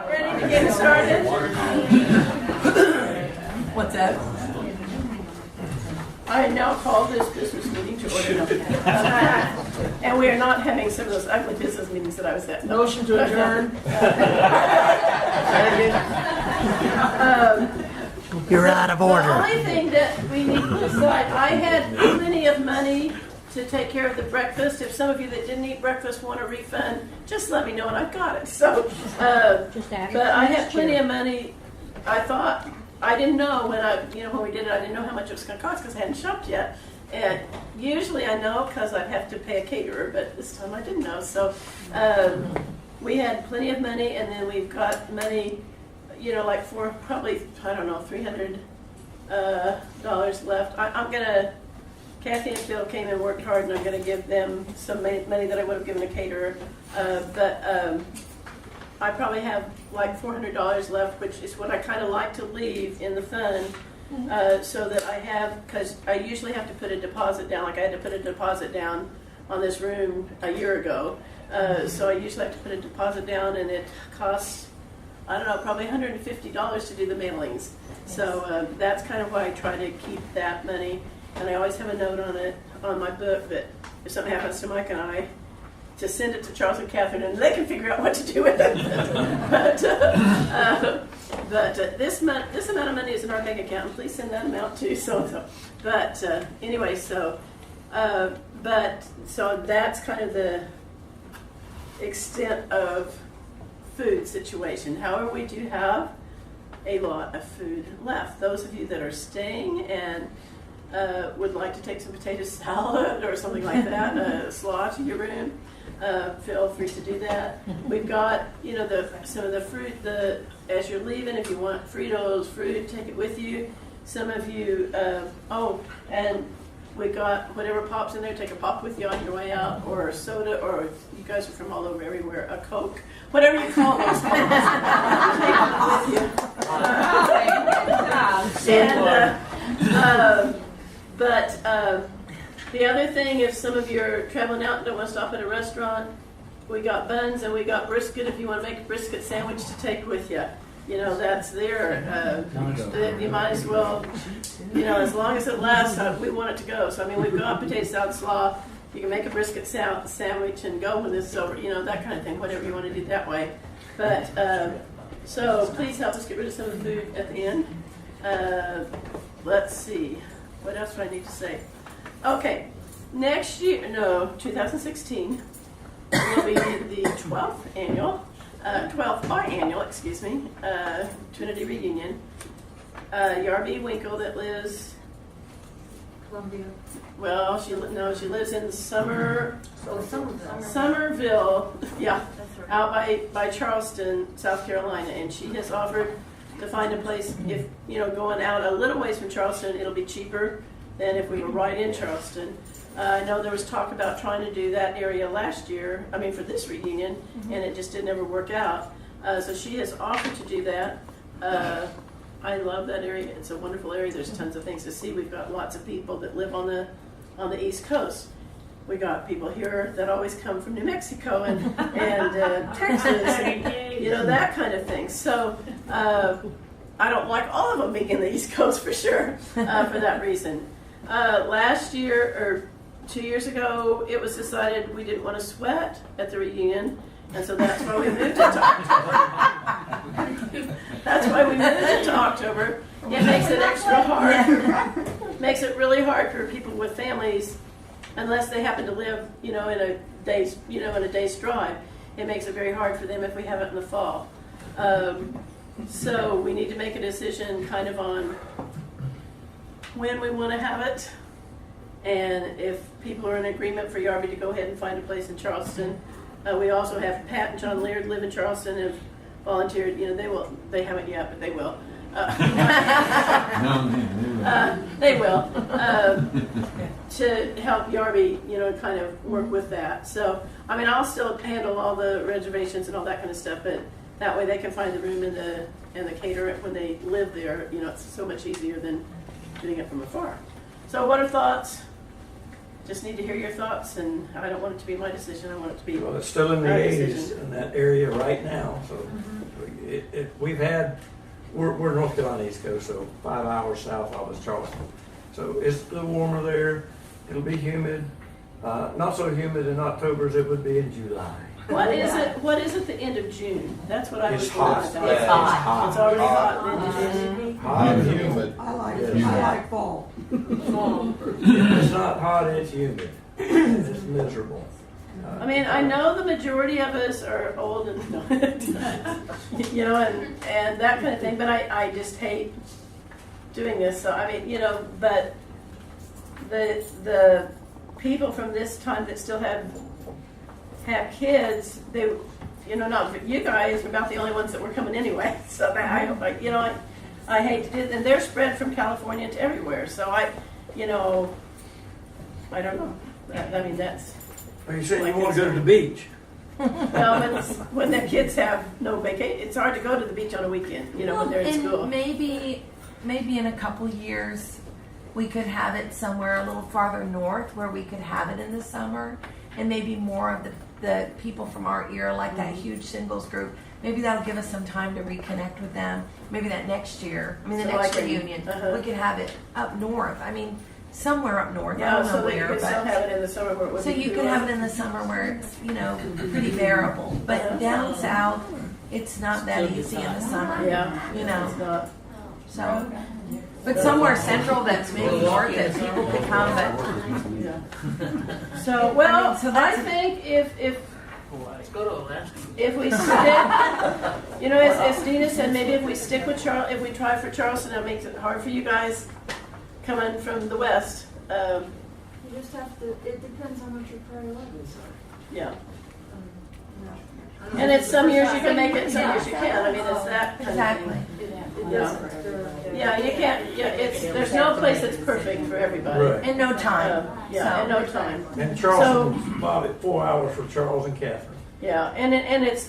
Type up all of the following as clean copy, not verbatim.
Ready to get started? What's that? I now call this business meeting to order. And we are not having some of those ugly business meetings that I was at. Motion to adjourn. You're out of order. The only thing that we need to decide, I had plenty of money to take care of the breakfast. If some of you that didn't eat breakfast want a refund, just let me know and I've got it. So, but I had plenty of money. I thought, I didn't know when we did it, I didn't know how much it was going to cost because I hadn't shopped yet. And usually I know because I have to pay a caterer, but this time I didn't know. So we had plenty of money, and then we've got money, like for probably, I don't know, $300 left. I'm going to, Kathy and Phil came and worked hard, and I'm going to give them some money that I would have given a caterer. But I probably have like $400 left, which is what I kind of like to leave in the fund, so that I have, because I usually have to put a deposit down, like I had to put a deposit down on this room a year ago. So I usually have to put a deposit down, and it costs, I don't know, probably $150 to do the mailings. So that's kind of why I try to keep that money. And I always have a note on it, on my book, that if something happens to Mike and I, to send it to Charles and Catherine, and they can figure out what to do with it. But this amount of money is in our bank account, and please send that amount too. But anyway, so that's kind of the extent of food situation. However, we do have a lot of food left. Those of you that are staying and would like to take some potato salad or something like that, slaw to your room, feel free to do that. We've got, some of the fruit, as you're leaving, if you want Fritos, fruit, take it with you. Some of you, and we got whatever pops in there, take a pop with you on your way out, or a soda, or you guys are from all over everywhere, a Coke, whatever you call those things. Take them with you. But the other thing, if some of you are traveling out and don't want to stop at a restaurant, we got buns and we got brisket if you want to make a brisket sandwich to take with you. That's there. You might as well, as long as it lasts, we want it to go. So, we've got potato salad slaw. You can make a brisket sandwich and go when this is over, that kind of thing, whatever you want to do that way. But, so please help us get rid of some of the food at the end. Let's see. What else do I need to say? Okay, 2016 will be the 12th biannual, Trinity reunion. Yarby Winkle that lives Columbia. Well, she lives in Somerville. Yeah, That's right. out by Charleston, South Carolina, and she has offered to find a place. If going out a little ways from Charleston, it'll be cheaper than if we were right in Charleston. I know there was talk about trying to do that area last year, for this reunion, and it just didn't ever work out. So she has offered to do that. I love that area. It's a wonderful area. There's tons of things to see. We've got lots of people that live on the East Coast. We got people here that always come from New Mexico and Texas, and, that kind of thing. So I don't like all of them being in the East Coast for sure, for that reason. Last year, or 2 years ago, it was decided we didn't want to sweat at the reunion, and so that's why we moved it to October. It makes it extra hard. Makes it really hard for people with families, unless they happen to live, in a day's drive. It makes it very hard for them if we have it in the fall. So we need to make a decision kind of on when we want to have it, and if people are in agreement for Yarby to go ahead and find a place in Charleston. We also have Pat and John Laird live in Charleston and have volunteered. They haven't yet, but they will. They will to help Yarby, kind of work with that. So, I'll still handle all the reservations and all that kind of stuff, but that way they can find the room and the caterer when they live there. It's so much easier than doing it from afar. So, what are thoughts? just need to hear your thoughts, and I don't want it to be my decision, I want it to be. Well, it's still in the Our 80s decision. in that area right now, so we've had, we're North Carolina East Coast, so 5 hours south of us, Charleston. So it's a little warmer there, it'll be humid, not so humid in October as it would be in July. What is it the end of June? That's what I was It's wondering hot. about. It's hot. It's already hot in the end of June. Hot and humid. I like fall. If it's not hot, it's humid. It's miserable. I mean, I know the majority of us are old and, you know, and that kind of thing, but I just hate doing this. So, I mean, you know, but the people from this time that still have kids, they, you know, not you guys are about the only ones that were coming anyway. So that you know, I hate to do it, and they're spread from California to everywhere. So you know, I don't know. I mean, that's. Well, you said you want to go to the beach. Well, but when the kids have no vacation, it's hard to go to the beach on a weekend, you know, when they're in school. And maybe in a couple years, we could have it somewhere a little farther north where we could have it in the summer, and maybe more of the people from our era, like that huge singles group. Maybe that'll give us some time to reconnect with them. Maybe that next year, the So next like reunion, uh-huh. we could have it up north. I mean, somewhere up north. I Yeah, don't know so that you where, can still but. have it in the summer where it would So be you could cooler. have it in the summer where it's, you know, pretty bearable. But down south, it's not that easy in the summer. Yeah, You know, it's not. so. But somewhere central that's maybe north that people can come, but Yeah. So, well, I mean, so that's I think if Let's go to Alaska. if we stick, you know, as Dina said, maybe if we stick with if we try for Charleston, it makes it hard for you guys coming from the west. You just have to, it depends on what your priorities are. Yeah. Yeah. And it's some years you can make it, some years you can't. I mean, it's that kind exactly. of thing. It Yeah. doesn't, Yeah, you can't. Yeah, there's no place that's perfect for everybody. Right. In no time. Yeah, So- in no time. And Charleston's about 4 hours for Charles and Catherine. Yeah, and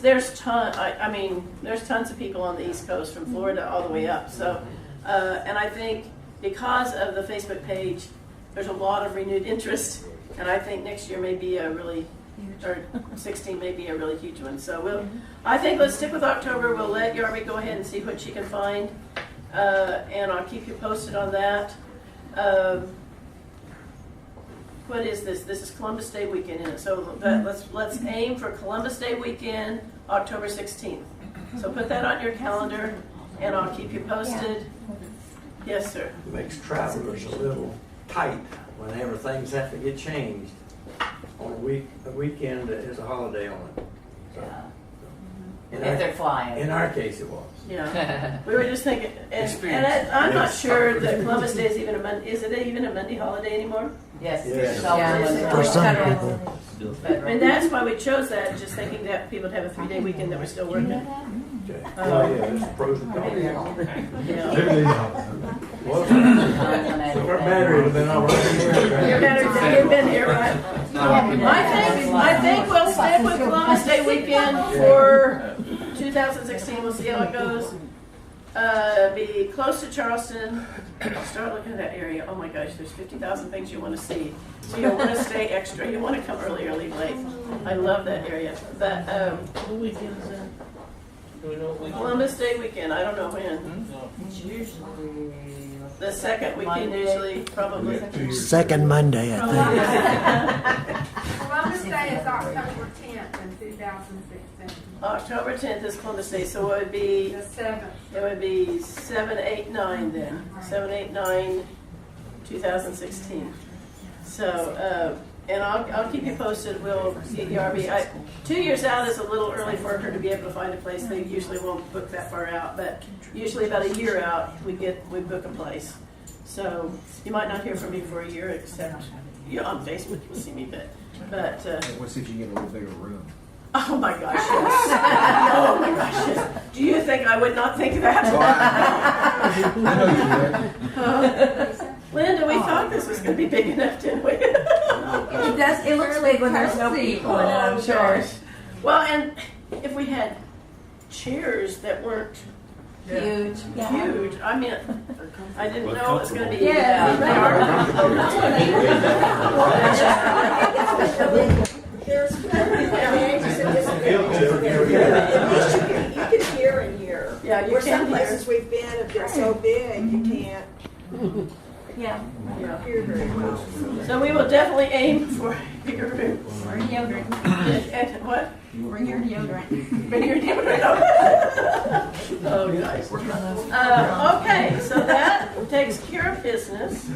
there's I mean, there's tons of people on the East Coast from Florida all the way up. So, and I think because of the Facebook page, there's a lot of renewed interest, and I think next year may be a really, or 16 may be a really huge one. So I think let's stick with October. We'll let Yarby go ahead and see what she can find, and I'll keep you posted on that. What is this? This is Columbus Day weekend, isn't it? So let's aim for Columbus Day weekend, October 16th. So put that on your calendar, and I'll keep you posted. Yes, sir. It makes travelers a little tight whenever things have to get changed on a weekend that has a holiday on it. So, in If our- they're flying. In our case, it was. Yeah. We were just thinking, I'm not sure that Columbus Day is even a Monday. Is it even a Monday holiday anymore? Yes. Yes. Self-employed. For some Federal. people. Federal. And that's why we chose that, just thinking that people would have a 3-day weekend that we're still working. Okay. Oh, yeah, there's pros and cons. Yeah. Well, our battery would have been all right. You're better, you've been here, right? I think we'll stick with Columbus Day weekend for 2016. We'll see how it goes. Be close to Charleston. Start looking at that area. Oh my gosh, there's 50,000 things you want to see. So you want to stay extra. You want to come early or leave late. I love that area. But What weekend is that? Do we know what weekend? Columbus Day weekend, I don't know when. It's usually The second weekend usually, probably. Second Monday, I Columbus Day is October 10th in 2016. October 10th is Columbus Day, so it would be The 7th. It would be 7, 8, 9 then. 7, 8, 9, 2016. So, and I'll keep you posted. We'll get Yarby. 2 years out is a little early for her to be able to find a place. They usually won't book that far out, but usually about a year out we book a place. So you might not hear from me for a year, except on Facebook you'll see me. But We'll see if you can get a little bigger room. oh my gosh, yes. Oh my gosh, yes. Do you think I would not think that? I know you would. Linda, we thought this was going to be big enough, didn't we? It does. It looks big when there's no people in it, I'm sure. Well, and if we had chairs that weren't Huge. Yeah. Huge. I mean, I didn't Well, know it was going to be. Yeah. There's plenty of advantages and disadvantages. At least you can hear in here. Yeah, you Where can some hear. places we've been have been so big, you can't Yeah. Yeah. hear very well. So we will definitely aim for a bigger room. Bring deodorant. And what? Bring your deodorant. Bring your deodorant. Oh, nice. Okay, so that takes care of business.